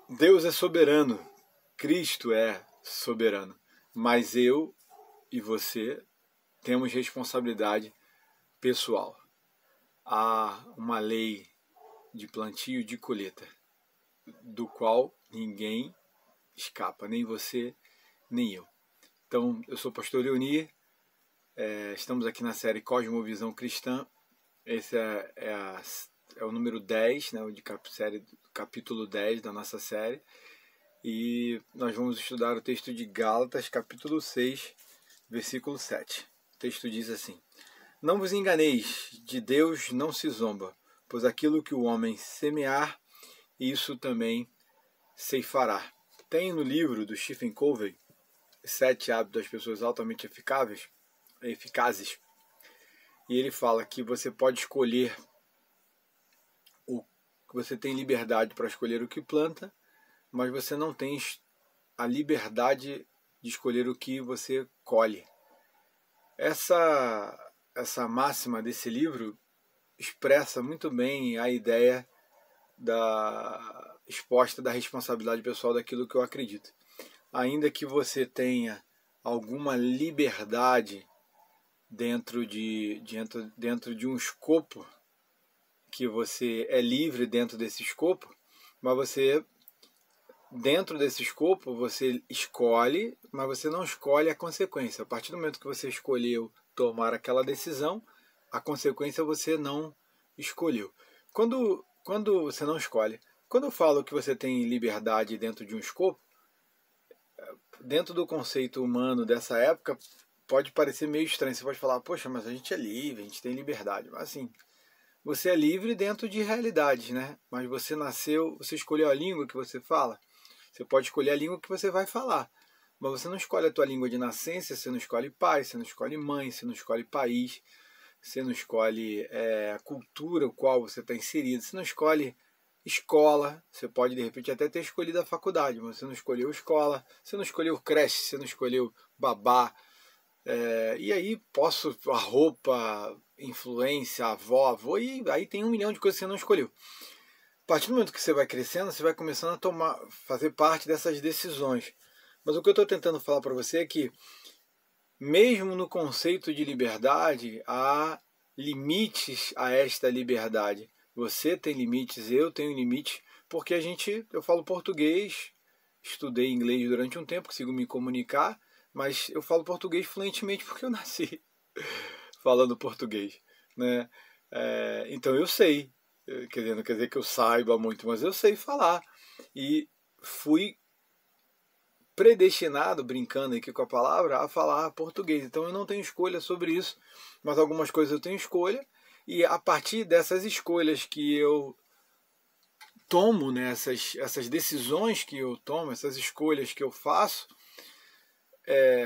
Deus é soberano, Cristo é soberano, mas eu e você temos responsabilidade pessoal. Há uma lei de plantio e de colheita, do qual ninguém escapa, nem você, nem eu. Então, eu sou o pastor Leonir, estamos aqui na série Cosmovisão Cristã. Esse é o número 10, né, capítulo 10 da nossa série. E nós vamos estudar o texto de Gálatas, capítulo 6, versículo 7. O texto diz assim: Não vos enganeis, de Deus não se zomba, pois aquilo que o homem semear, isso também ceifará. Tem no livro do Stephen Covey, 7 hábitos das pessoas altamente eficazes, e ele fala que você pode escolher, você tem liberdade para escolher o que planta, mas você não tem a liberdade de escolher o que você colhe. Essa máxima desse livro expressa muito bem a ideia exposta da responsabilidade pessoal daquilo que eu acredito. Ainda que você tenha alguma liberdade dentro de um escopo, que você é livre dentro desse escopo, mas você, dentro desse escopo, você escolhe, mas você não escolhe a consequência. A partir do momento que você escolheu tomar aquela decisão, a consequência você não escolheu. Quando você não escolhe, quando eu falo que você tem liberdade dentro de um escopo, dentro do conceito humano dessa época, pode parecer meio estranho. Você pode falar, poxa, mas a gente é livre, a gente tem liberdade. Mas assim, você é livre dentro de realidades, né? Mas você nasceu, você escolheu a língua que você fala. Você pode escolher a língua que você vai falar. Mas você não escolhe a tua língua de nascença, você não escolhe pai, você não escolhe mãe, você não escolhe país, você não escolhe a cultura o qual você está inserido, você não escolhe escola. Você pode de repente até ter escolhido a faculdade, mas você não escolheu escola, você não escolheu creche, você não escolheu babá. E aí a roupa, influência, avô, e aí tem 1 milhão de coisas que você não escolheu. A partir do momento que você vai crescendo, você vai começando a fazer parte dessas decisões. Mas o que eu estou tentando falar para você é que, mesmo no conceito de liberdade, há limites a esta liberdade. Você tem limites, eu tenho limites, porque eu falo português, estudei inglês durante um tempo, consigo me comunicar, mas eu falo português fluentemente porque eu nasci falando português, né? Então eu sei, não quer dizer que eu saiba muito, mas eu sei falar. E fui predestinado, brincando aqui com a palavra, a falar português. Então eu não tenho escolha sobre isso, mas algumas coisas eu tenho escolha, e a partir dessas escolhas que eu tomo, né, essas decisões que eu tomo, essas escolhas que eu faço,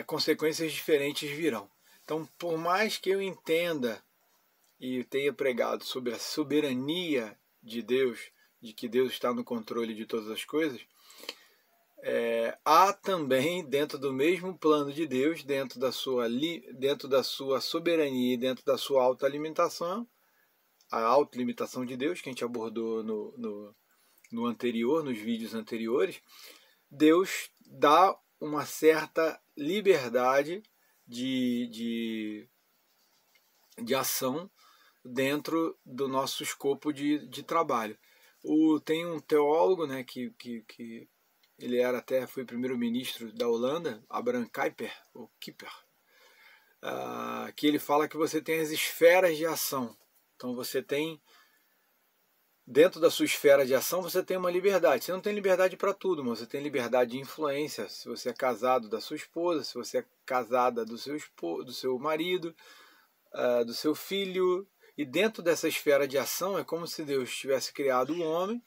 consequências diferentes virão. Então, por mais que eu entenda e tenha pregado sobre a soberania de Deus, de que Deus está no controle de todas as coisas, há também, dentro do mesmo plano de Deus, dentro da sua soberania e dentro da sua autoalimentação, a autolimitação de Deus, que a gente abordou no anterior, nos vídeos anteriores, Deus dá uma certa liberdade de ação dentro do nosso escopo de trabalho. Tem um teólogo, né, que ele foi primeiro-ministro da Holanda, Abraham Kuyper, que ele fala que você tem as esferas de ação. Então você tem, dentro da sua esfera de ação, você tem uma liberdade. Você não tem liberdade para tudo, mas você tem liberdade de influência. Se você é casado, da sua esposa, se você é casada, do seu marido, do seu filho. E dentro dessa esfera de ação é como se Deus tivesse criado um homem,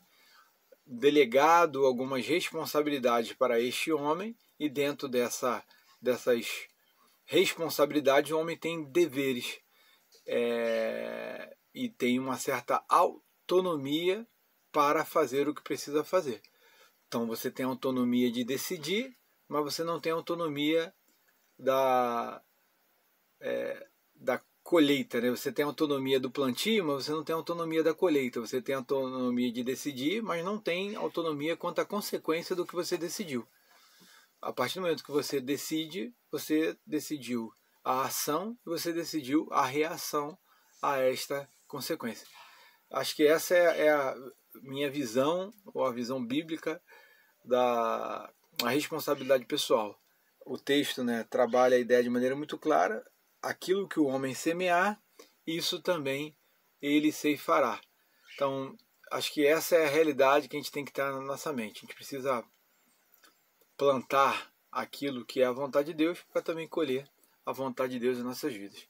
delegado algumas responsabilidades para este homem, e dentro dessas responsabilidades o homem tem deveres, e tem uma certa autonomia para fazer o que precisa fazer. Então você tem autonomia de decidir, mas você não tem autonomia da colheita, né? Você tem autonomia do plantio, mas você não tem autonomia da colheita. Você tem autonomia de decidir, mas não tem autonomia quanto à consequência do que você decidiu. A partir do momento que você decidiu a ação e você decidiu a reação a esta consequência. Acho que essa é a minha visão, ou a visão bíblica da responsabilidade pessoal. O texto, né, trabalha a ideia de maneira muito clara: aquilo que o homem semear, isso também ele ceifará. Então, acho que essa é a realidade que a gente tem que estar na nossa mente. A gente precisa plantar aquilo que é a vontade de Deus para também colher a vontade de Deus em nossas vidas.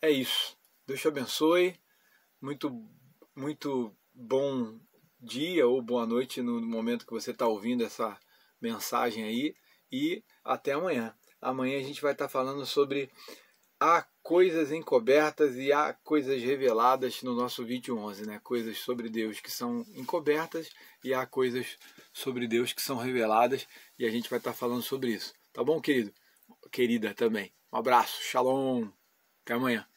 É isso. Deus te abençoe. Muito bom dia ou boa noite no momento que você está ouvindo essa mensagem aí. E até amanhã. Amanhã a gente vai estar falando sobre há coisas encobertas e há coisas reveladas no nosso vídeo 11, né? Coisas sobre Deus que são encobertas e há coisas sobre Deus que são reveladas, e a gente vai estar falando sobre isso. Tá bom, querido? Querida também. Um abraço. Shalom. Até amanhã.